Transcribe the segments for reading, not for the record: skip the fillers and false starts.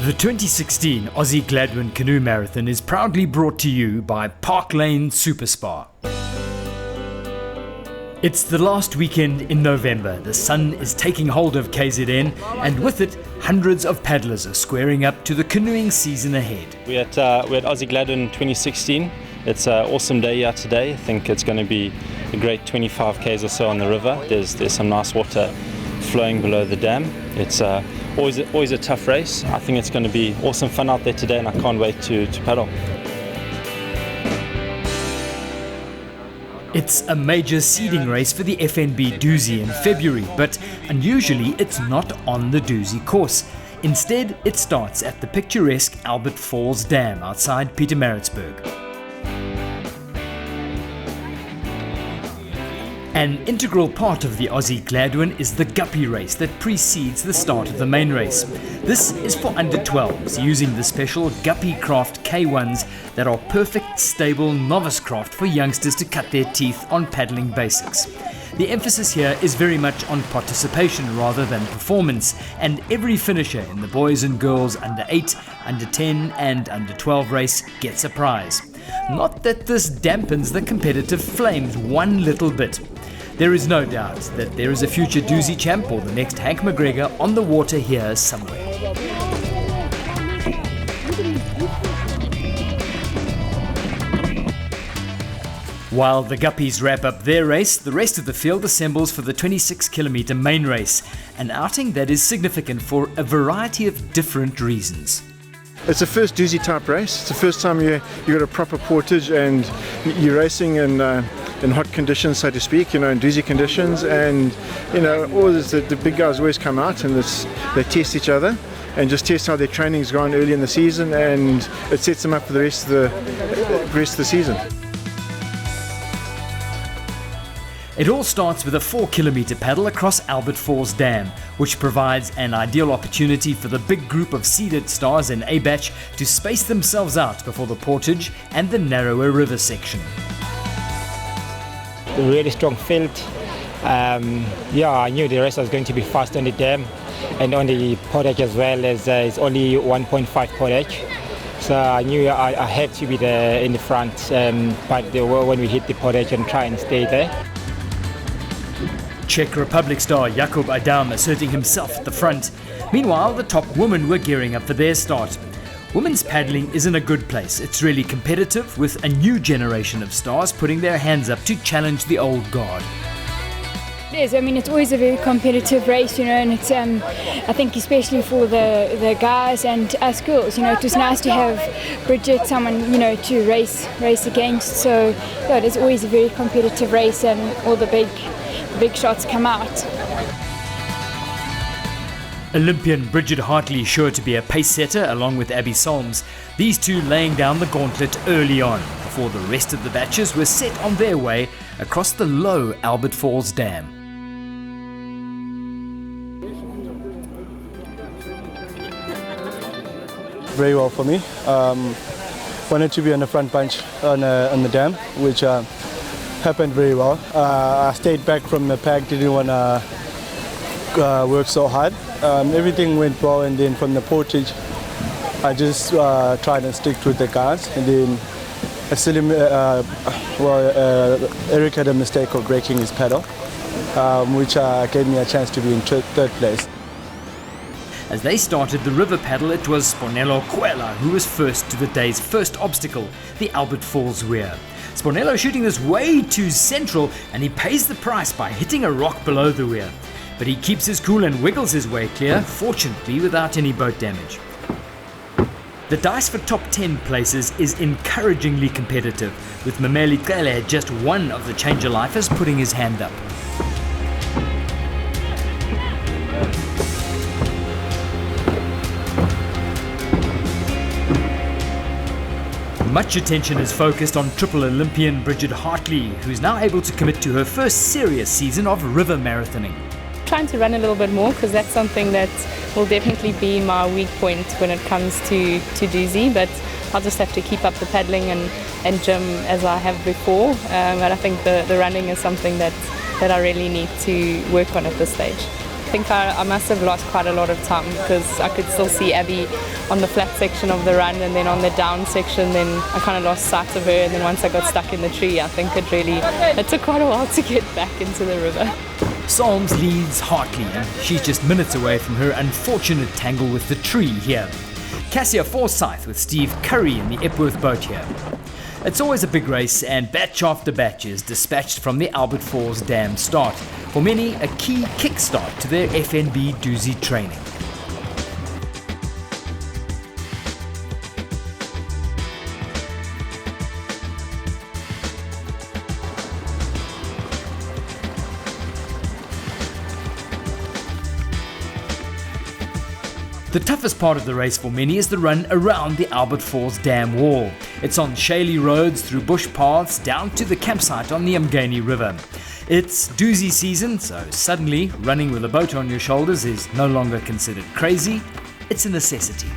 The 2016 Ozzie Gladwin Canoe Marathon is proudly brought to you by Park Lane Super Spa. It's the last weekend in November. The sun is taking hold of KZN, and with it, hundreds of paddlers are squaring up to the canoeing season ahead. We're at Ozzie Gladwin 2016. It's an awesome day here today. I think it's going to be a great 25 k's or so on the river. There's some nice water flowing below the dam. It's always a tough race. I think it's going to be awesome fun out there today, and I can't wait to paddle. It's a major seeding race for the FNB Doozy in February, but unusually it's not on the Doozy course. Instead, it starts at the picturesque Albert Falls Dam outside Pietermaritzburg. An integral part of the Ozzie Gladwin is the guppy race that precedes the start of the main race. This is for under 12s, using the special Guppy Craft K1s that are perfect, stable novice craft for youngsters to cut their teeth on paddling basics. The emphasis here is very much on participation rather than performance, and every finisher in the boys and girls under 8, under 10 and under 12 race gets a prize. Not that this dampens the competitive flames one little bit. There is no doubt that there is a future Doozy champ or the next Hank McGregor on the water here somewhere. While the Guppies wrap up their race, the rest of the field assembles for the 26-kilometre main race, an outing that is significant for a variety of different reasons. It's the first Doozy type race. It's the first time you got a proper portage and you're racing in hot conditions, so to speak, in Doozy conditions, and always the big guys always come out and they test each other and just test how their training's gone early in the season, and it sets them up for the rest of the season. It all starts with a 4-kilometre paddle across Albert Falls Dam, which provides an ideal opportunity for the big group of seeded stars in A batch to space themselves out before the portage and the narrower river section. A really strong field. I knew the race was going to be fast on the dam and on the portage as well, as it's only 1.5 portage. So I knew I had to be there in the front, but when we hit the portage and try and stay there. Czech Republic star Jakub Adam asserting himself at the front. Meanwhile, the top women were gearing up for their start. Women's paddling is in a good place. It's really competitive, with a new generation of stars putting their hands up to challenge the old guard. It is. It's always a very competitive race, and it's, I think especially for the guys and us girls, it was nice to have Bridget, someone, to race against. So, it is always a very competitive race, and all the big shots come out. Olympian Bridget Hartley sure to be a pace setter along with Abby Solms, these two laying down the gauntlet early on before the rest of the batches were set on their way across the low Albert Falls Dam. Very well for me. Wanted to be on the front bunch on the dam, which happened very well. I stayed back from the pack, didn't want to work so hard. Everything went well, and then from the portage I just tried and stick with the guards, and then Eric had a mistake of breaking his pedal, which gave me a chance to be in third place. As they started the river paddle, it was Spornello Kuela who was first to the day's first obstacle, the Albert Falls Weir. Spornello shooting this way too central, and he pays the price by hitting a rock below the weir. But he keeps his cool and wiggles his way clear, fortunately without any boat damage. The dice for top 10 places is encouragingly competitive, with Mameli Kele, just one of the changer lifers, putting his hand up. Much attention is focused on triple Olympian Bridget Hartley, who's now able to commit to her first serious season of river marathoning. Trying to run a little bit more, because that's something that will definitely be my weak point when it comes to Doozy, but I'll just have to keep up the paddling and gym as I have before, but I think the running is something that I really need to work on at this stage. think I must have lost quite a lot of time because I could still see Abby on the flat section of the run, and then on the down section then I kind of lost sight of her, and then once I got stuck in the tree I think it took quite a while to get back into the river. Psalms leads Hartley, and she's just minutes away from her unfortunate tangle with the tree here. Cassia Forsyth with Steve Curry in the Epworth boat here. It's always a big race, and batch after batch is dispatched from the Albert Falls Dam start. For many, a key kickstart to their FNB doozy training. The toughest part of the race for many is the run around the Albert Falls Dam wall. It's on shaly roads, through bush paths, down to the campsite on the Umgeni River. It's doozy season, so suddenly running with a boat on your shoulders is no longer considered crazy, it's a necessity.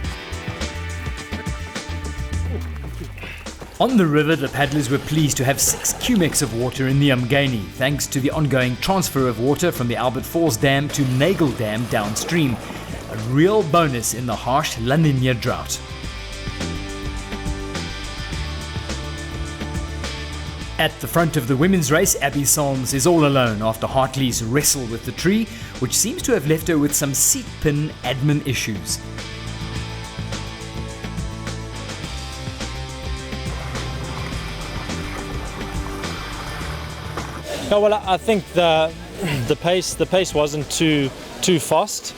On the river, the paddlers were pleased to have 6 cumecs of water in the Umgeni, thanks to the ongoing transfer of water from the Albert Falls Dam to Nagel Dam downstream. A real bonus in the harsh La Nina drought. At the front of the women's race, Abby Psalms is all alone after Hartley's wrestle with the tree, which seems to have left her with some seat pin admin issues. No, well, I think the pace wasn't too fast.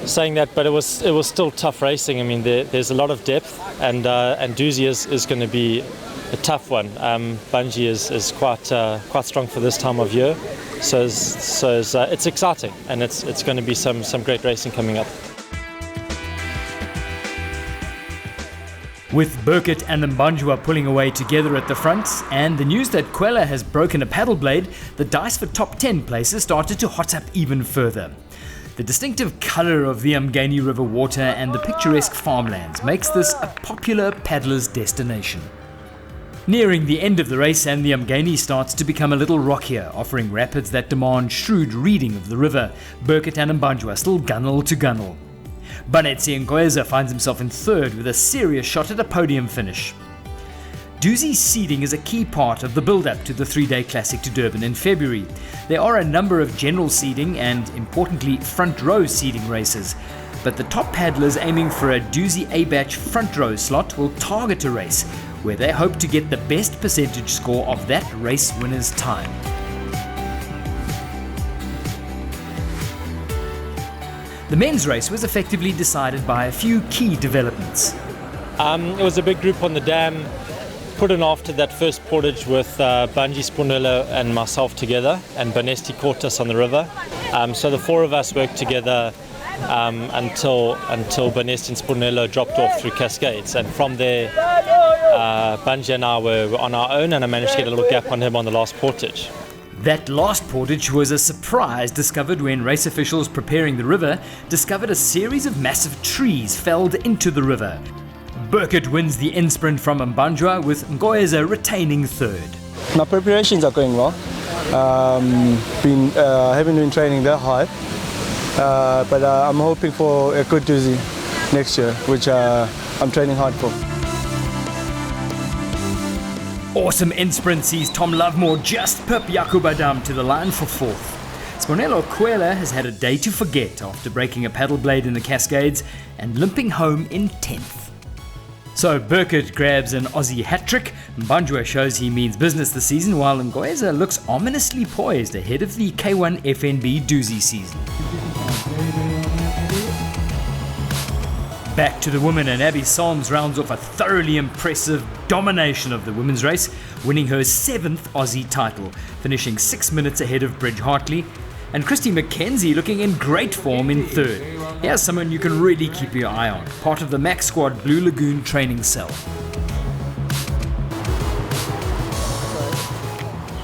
Saying that, but it was still tough racing. I mean, there's a lot of depth, and doozy is going to be a tough one. Bungee is quite strong for this time of year, so it's exciting, and it's going to be some great racing coming up. With Burkett and Mbanjwa pulling away together at the front, and the news that Kwela has broken a paddle blade, the dice for top 10 places started to hot up even further. The distinctive colour of the Umgeni River water and the picturesque farmlands makes this a popular paddler's destination. Nearing the end of the race, and the Umgeni starts to become a little rockier, offering rapids that demand shrewd reading of the river. Burkett and Mbanjwa still gunnel to gunnel. Banetsi Ngoeza finds himself in third with a serious shot at a podium finish. Doozy seeding is a key part of the build-up to the 3-day Classic to Durban in February. There are a number of general seeding and, importantly, front row seeding races, but the top paddlers aiming for a Doozy A-Batch front row slot will target a race where they hope to get the best percentage score of that race winner's time. The men's race was effectively decided by a few key developments. It was a big group on the dam, put in after that first portage with Bungie, Spunelo and myself together, and Banesti caught us on the river. So the 4 of us worked together until Banesti and Spunelo dropped off through Cascades, and from there Bungie and I were on our own, and I managed to get a little gap on him on the last portage. That last portage was a surprise discovered when race officials preparing the river discovered a series of massive trees felled into the river. Burkett wins the end sprint from Mbanjwa, with Ngoeza retaining third. My preparations are going well. Haven't been training that hard, but I'm hoping for a good doozy next year, which I'm training hard for. Awesome end sprint sees Tom Lovemore just pip Jakub Adam to the line for fourth. Spunelo Kwela has had a day to forget after breaking a paddle blade in the Cascades and limping home in 10th. So Burkett grabs an Aussie hat-trick, Mbanjwa shows he means business this season, while Ngoeza looks ominously poised ahead of the K1 FNB doozy season. Back to the women, and Abby Psalms rounds off a thoroughly impressive domination of the women's race, winning her 7th Aussie title, finishing 6 minutes ahead of Bridge Hartley, and Christy McKenzie looking in great form in third. Here's someone you can really keep your eye on, part of the Max Squad Blue Lagoon training cell.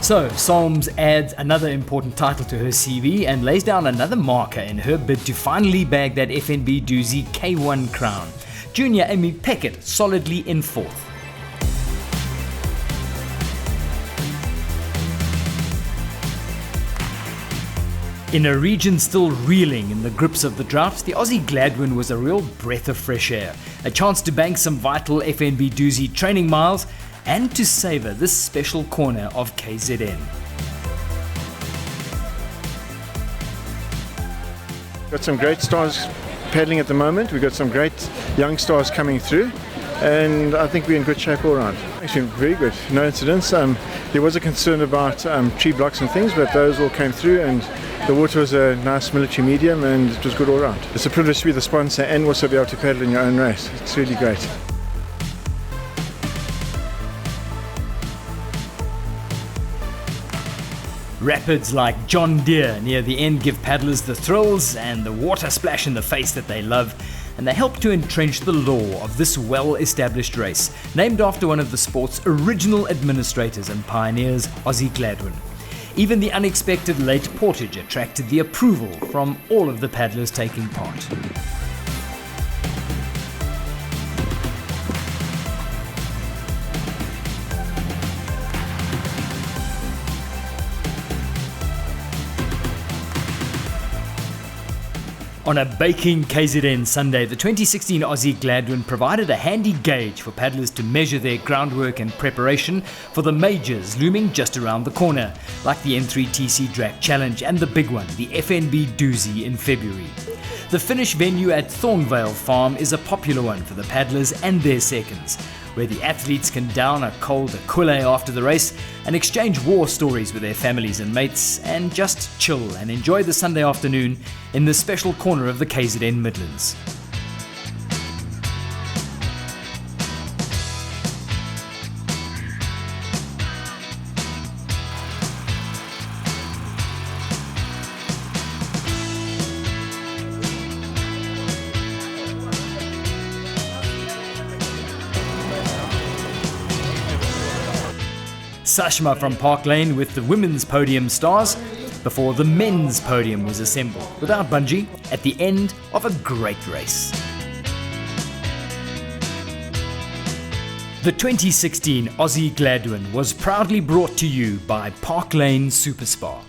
So, Psalms adds another important title to her CV and lays down another marker in her bid to finally bag that FNB doozy K1 crown. Junior Amy Peckett solidly in fourth. In a region still reeling in the grips of the drought, the Ozzie Gladwin was a real breath of fresh air, a chance to bank some vital FNB Doozy training miles and to savour this special corner of KZN. Got some great stars paddling at the moment. We've got some great young stars coming through, and I think we're in good shape all around. Actually, very good. No incidents. There was a concern about tree blocks and things, but those all came through, and the water was a nice military medium, and it was good all around. It's a privilege to be the sponsor and also be able to paddle in your own race. It's really great. Rapids like John Deere near the end give paddlers the thrills and the water splash in the face that they love, and they help to entrench the lore of this well-established race, named after one of the sport's original administrators and pioneers, Ozzie Gladwin. Even the unexpected late portage attracted the approval from all of the paddlers taking part. On a baking KZN Sunday, the 2016 Ozzie Gladwin provided a handy gauge for paddlers to measure their groundwork and preparation for the majors looming just around the corner, like the N3TC Drag Challenge and the big one, the FNB Doozy in February. The Finnish venue at Thornvale Farm is a popular one for the paddlers and their seconds, where the athletes can down a cold aquile after the race and exchange war stories with their families and mates and just chill and enjoy the Sunday afternoon in the special corner of the KZN Midlands. Sashma from Park Lane with the women's podium stars before the men's podium was assembled without bungee at the end of a great race. The 2016 Ozzie Gladwin was proudly brought to you by Park Lane Super Spa.